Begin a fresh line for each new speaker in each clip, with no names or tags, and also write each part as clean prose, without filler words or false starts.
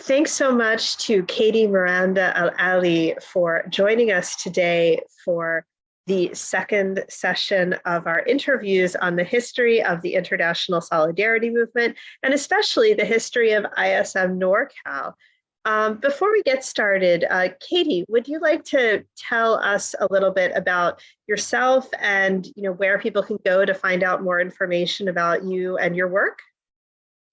Thanks so much to Katie Miranda Al-Ali for joining us today for the second session of our interviews on the history of the International Solidarity Movement, and especially the history of ISM NorCal. Before we get started, Katie, would you like to tell us a little bit about yourself and where people can go to find out more information about you and your work?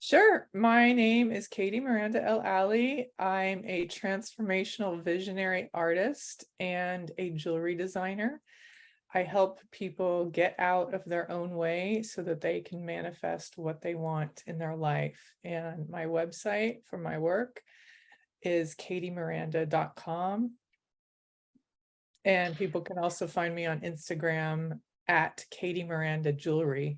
Sure. My name is Katie Miranda Al-Ali. I'm a transformational visionary artist and a jewelry designer. I help people get out of their own way so that they can manifest what they want in their life. And my website for my work is katiemiranda.com. And people can also find me on Instagram at Katie Miranda Jewelry.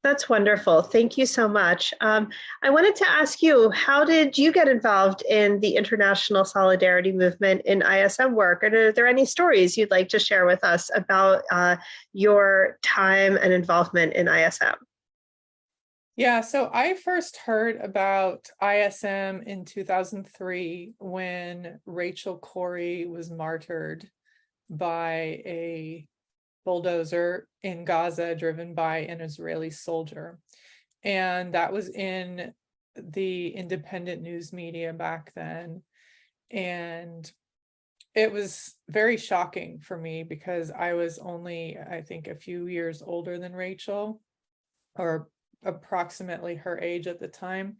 That's wonderful. Thank you so much. I wanted to ask you, how did you get involved in the International Solidarity Movement in ISM work? And are there any stories you'd like to share with us about your time and involvement in ISM?
Yeah, so I first heard about ISM in 2003 when Rachel Corrie was martyred by a bulldozer in Gaza driven by an Israeli soldier. And that was in the independent news media back then. And it was very shocking for me because I was only, I think, a few years older than Rachel, or approximately her age at the time.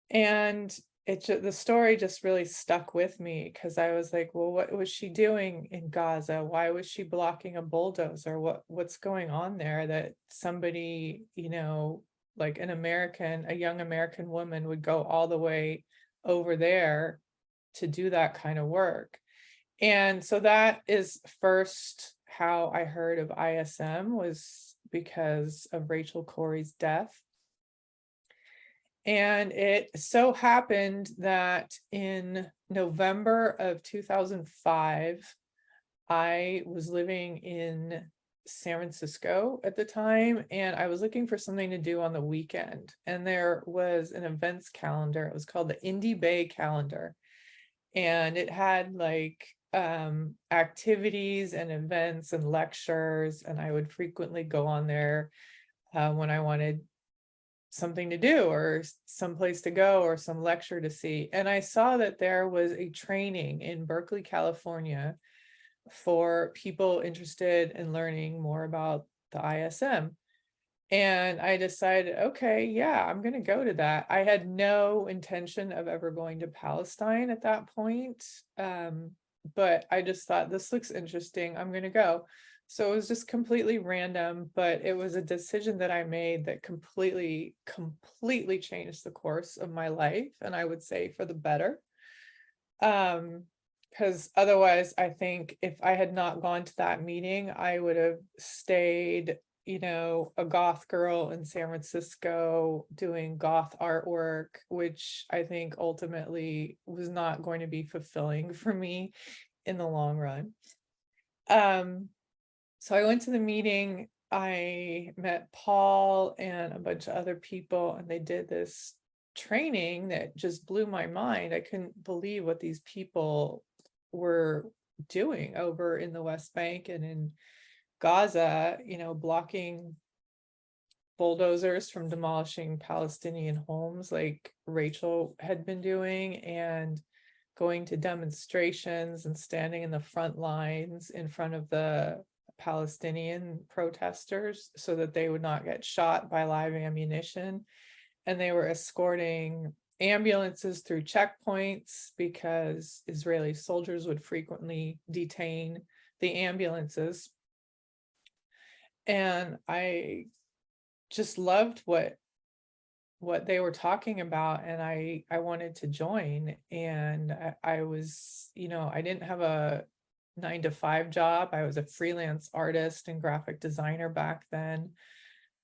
And the story just really stuck with me because I was like, well, what was she doing in Gaza? Why was she blocking a bulldozer? What's going on there that somebody, like a young American woman would go all the way over there to do that kind of work? And so that is first how I heard of ISM, was because of Rachel Corrie's death. And it so happened that in November of 2005, I was living in San Francisco at the time, and I was looking for something to do on the weekend. And there was an events calendar. It was called the Indie Bay calendar. And it had like activities and events and lectures. And I would frequently go on there when I wanted something to do or someplace to go or some lecture to see. And I saw that there was a training in Berkeley, California for people interested in learning more about the ISM. And I decided, okay, yeah, I'm going to go to that. I had no intention of ever going to Palestine at that point. But I just thought, this looks interesting. I'm going to go. So it was just completely random, but it was a decision that I made that completely changed the course of my life. And I would say for the better. Because otherwise, I think if I had not gone to that meeting, I would have stayed, a goth girl in San Francisco doing goth artwork, which I think ultimately was not going to be fulfilling for me in the long run. So I went to the meeting, I met Paul and a bunch of other people, and they did this training that just blew my mind. I couldn't believe what these people were doing over in the West Bank and in Gaza, blocking bulldozers from demolishing Palestinian homes like Rachel had been doing, and going to demonstrations and standing in the front lines in front of the Palestinian protesters so that they would not get shot by live ammunition. And they were escorting ambulances through checkpoints because Israeli soldiers would frequently detain the ambulances. And I just loved what they were talking about, and I wanted to join. And I was, I didn't have a 9-to-5 job. I was a freelance artist and graphic designer back then.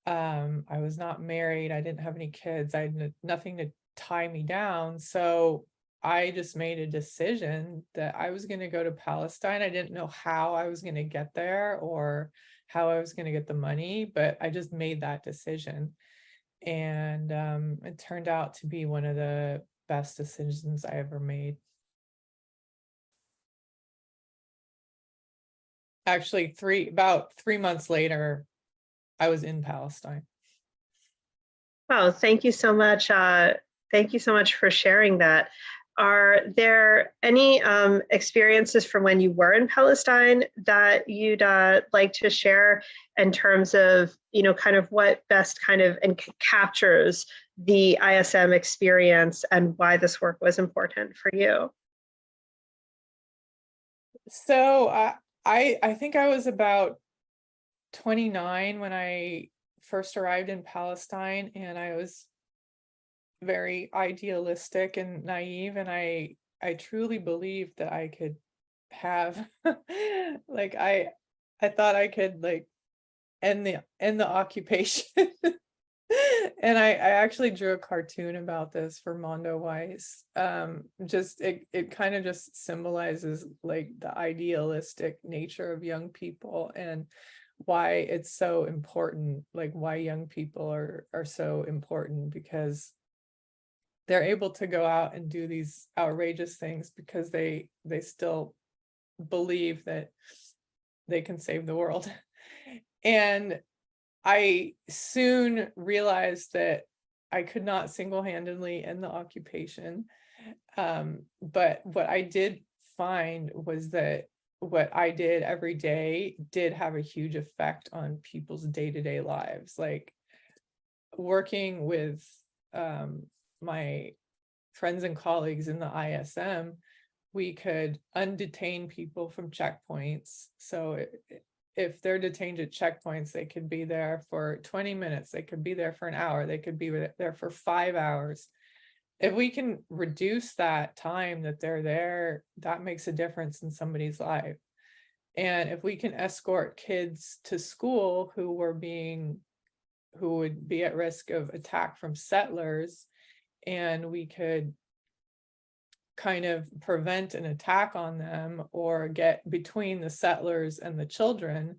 I was not married. I didn't have any kids. I had nothing to tie me down. So I just made a decision that I was going to go to Palestine. I didn't know how I was going to get there or how I was going to get the money, but I just made that decision. And it turned out to be one of the best decisions I ever made. Actually, about 3 months later, I was in Palestine.
Well, thank you so much. Thank you so much for sharing that. Are there any experiences from when you were in Palestine that you'd like to share in terms of, kind of what best kind of captures the ISM experience and why this work was important for you?
So I think I was about 29 when I first arrived in Palestine, and I was very idealistic and naive, and I truly believed that I could have like I thought I could like end the occupation. And I actually drew a cartoon about this for Mondo Weiss. Just it kind of just symbolizes like the idealistic nature of young people and why it's so important, like why young people are so important, because they're able to go out and do these outrageous things because they still believe that they can save the world. And I soon realized that I could not single-handedly end the occupation. But what I did find was that what I did every day did have a huge effect on people's day-to-day lives. Like working with my friends and colleagues in the ISM, we could undetain people from checkpoints. So if they're detained at checkpoints, they could be there for 20 minutes, they could be there for an hour, they could be there for 5 hours. If we can reduce that time that they're there, that makes a difference in somebody's life. And if we can escort kids to school who would be at risk of attack from settlers, and we could kind of prevent an attack on them or get between the settlers and the children,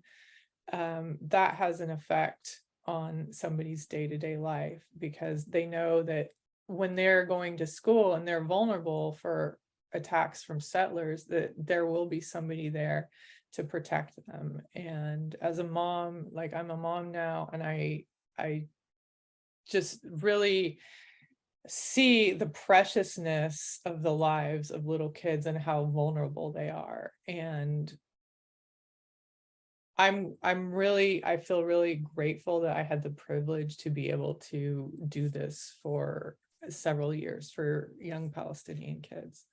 that has an effect on somebody's day-to-day life, because they know that when they're going to school and they're vulnerable for attacks from settlers, that there will be somebody there to protect them. And as a mom, like I'm a mom now, and I just really see the preciousness of the lives of little kids and how vulnerable they are. And I feel really grateful that I had the privilege to be able to do this for several years for young Palestinian kids.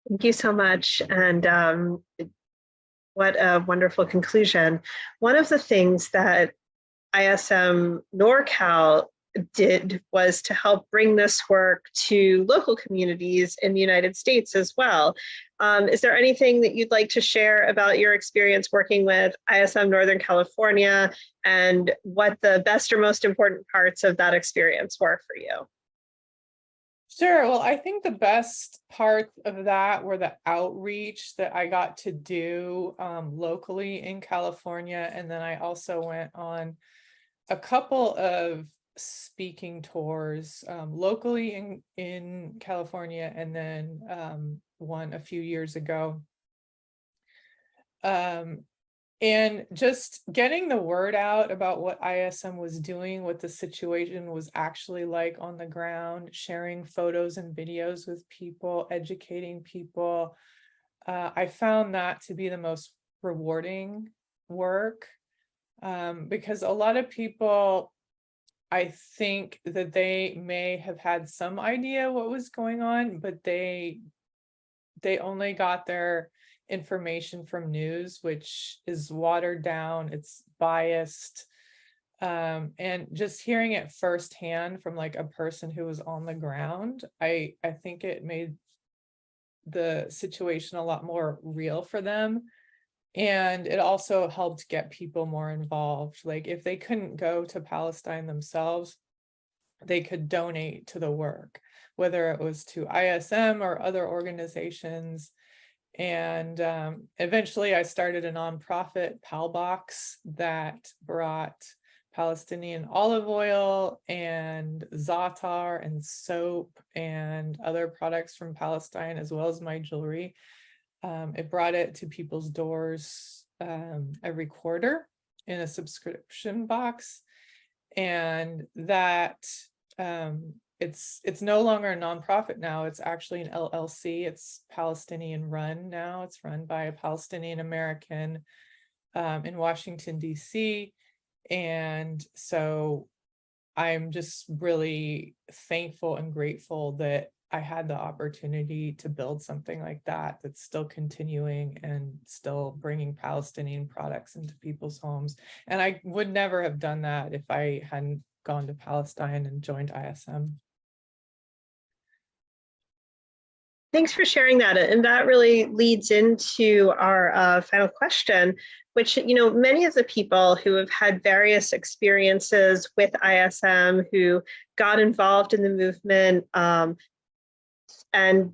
Thank you so much. And what a wonderful conclusion. One of the things that ISM NorCal did was to help bring this work to local communities in the United States as well. Is there anything that you'd like to share about your experience working with ISM Northern California and what the best or most important parts of that experience were for you?
Sure. Well, I think the best part of that were the outreach that I got to do locally in California. And then I also went on a couple of speaking tours locally in California, and then one a few years ago. And just getting the word out about what ISM was doing, what the situation was actually like on the ground, sharing photos and videos with people, educating people. I found that to be the most rewarding work, because a lot of people, I think that they may have had some idea what was going on, but they only got their information from news, which is watered down, it's biased. And just hearing it firsthand from like a person who was on the ground, I think it made the situation a lot more real for them. And it also helped get people more involved. Like if they couldn't go to Palestine themselves, they could donate to the work, whether it was to ISM or other organizations. And eventually I started a nonprofit, Palbox, that brought Palestinian olive oil and za'atar and soap and other products from Palestine, as well as my jewelry. It brought it to people's doors every quarter in a subscription box, and that it's no longer a nonprofit now. It's actually an LLC. It's Palestinian run now. It's run by a Palestinian American in Washington, D.C. And so I'm just really thankful and grateful that I had the opportunity to build something like that that's still continuing and still bringing Palestinian products into people's homes. And I would never have done that if I hadn't gone to Palestine and joined ISM.
Thanks for sharing that. And that really leads into our final question, which, many of the people who have had various experiences with ISM, who got involved in the movement and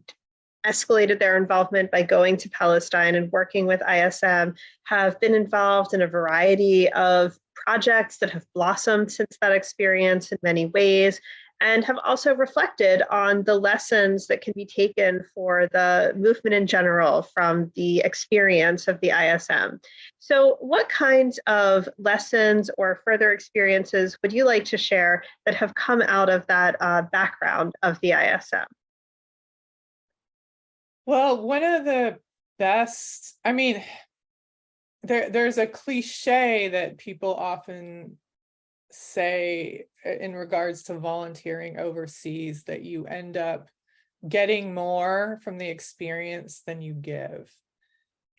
escalated their involvement by going to Palestine and working with ISM, have been involved in a variety of projects that have blossomed since that experience in many ways, and have also reflected on the lessons that can be taken for the movement in general from the experience of the ISM. So what kinds of lessons or further experiences would you like to share that have come out of that background of the ISM?
Well, one of the best, there's a cliche that people often say in regards to volunteering overseas, that you end up getting more from the experience than you give.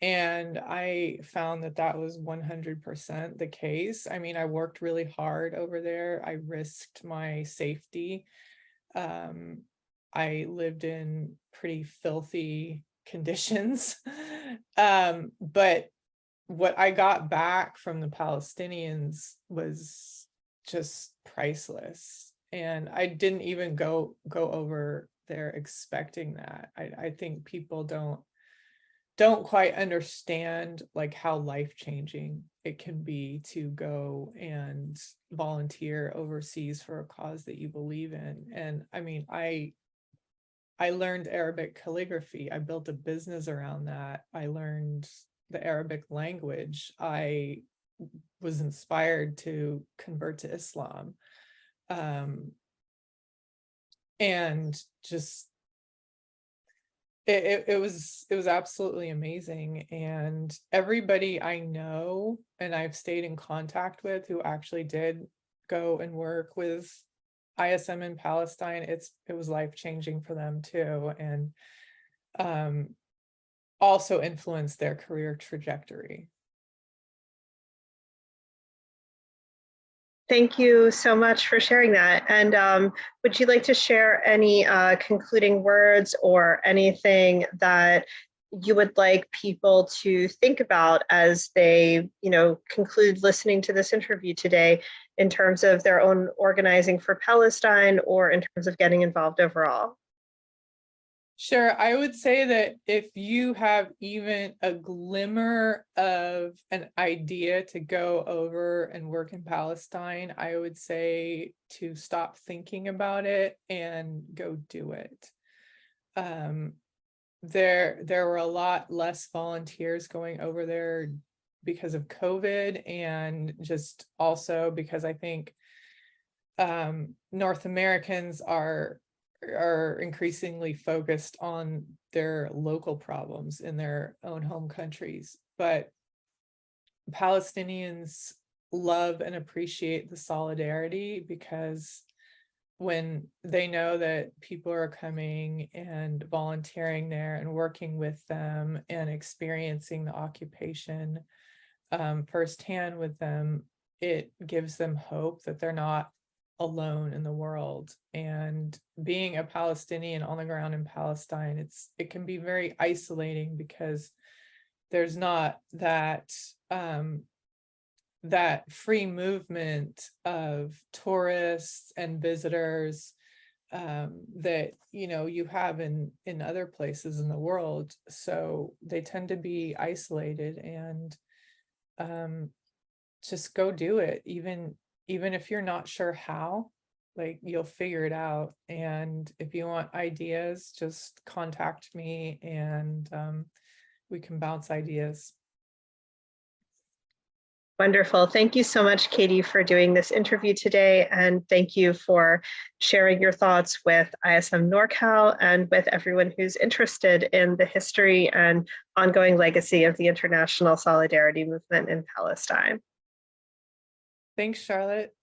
And I found that was 100% the case. I worked really hard over there. I risked my safety. I lived in pretty filthy conditions. But what I got back from the Palestinians was just priceless. And I didn't even go over there expecting that. I think people don't quite understand like how life-changing it can be to go and volunteer overseas for a cause that you believe in. And I learned Arabic calligraphy. I built a business around that. I learned the Arabic language. I was inspired to convert to Islam. And just it was absolutely amazing. And everybody I know and I've stayed in contact with who actually did go and work with ISM in Palestine, it was life-changing for them too, and also influenced their career trajectory.
Thank you so much for sharing that. And would you like to share any concluding words or anything that you would like people to think about as they, conclude listening to this interview today in terms of their own organizing for Palestine or in terms of getting involved overall?
Sure. I would say that if you have even a glimmer of an idea to go over and work in Palestine, I would say to stop thinking about it and go do it. There were a lot less volunteers going over there because of COVID, and just also because I think North Americans are increasingly focused on their local problems in their own home countries. But Palestinians love and appreciate the solidarity, because when they know that people are coming and volunteering there and working with them and experiencing the occupation firsthand with them, it gives them hope that they're not alone in the world. And being a Palestinian on the ground in Palestine, it can be very isolating, because there's not that free movement of tourists and visitors that you have in other places in the world. So they tend to be isolated, and just go do it. Even even if you're not sure how, like you'll figure it out. And if you want ideas, just contact me and we can bounce ideas.
Wonderful. Thank you so much, Katie, for doing this interview today. And thank you for sharing your thoughts with ISM NorCal and with everyone who's interested in the history and ongoing legacy of the international solidarity movement in Palestine.
Thanks, Charlotte.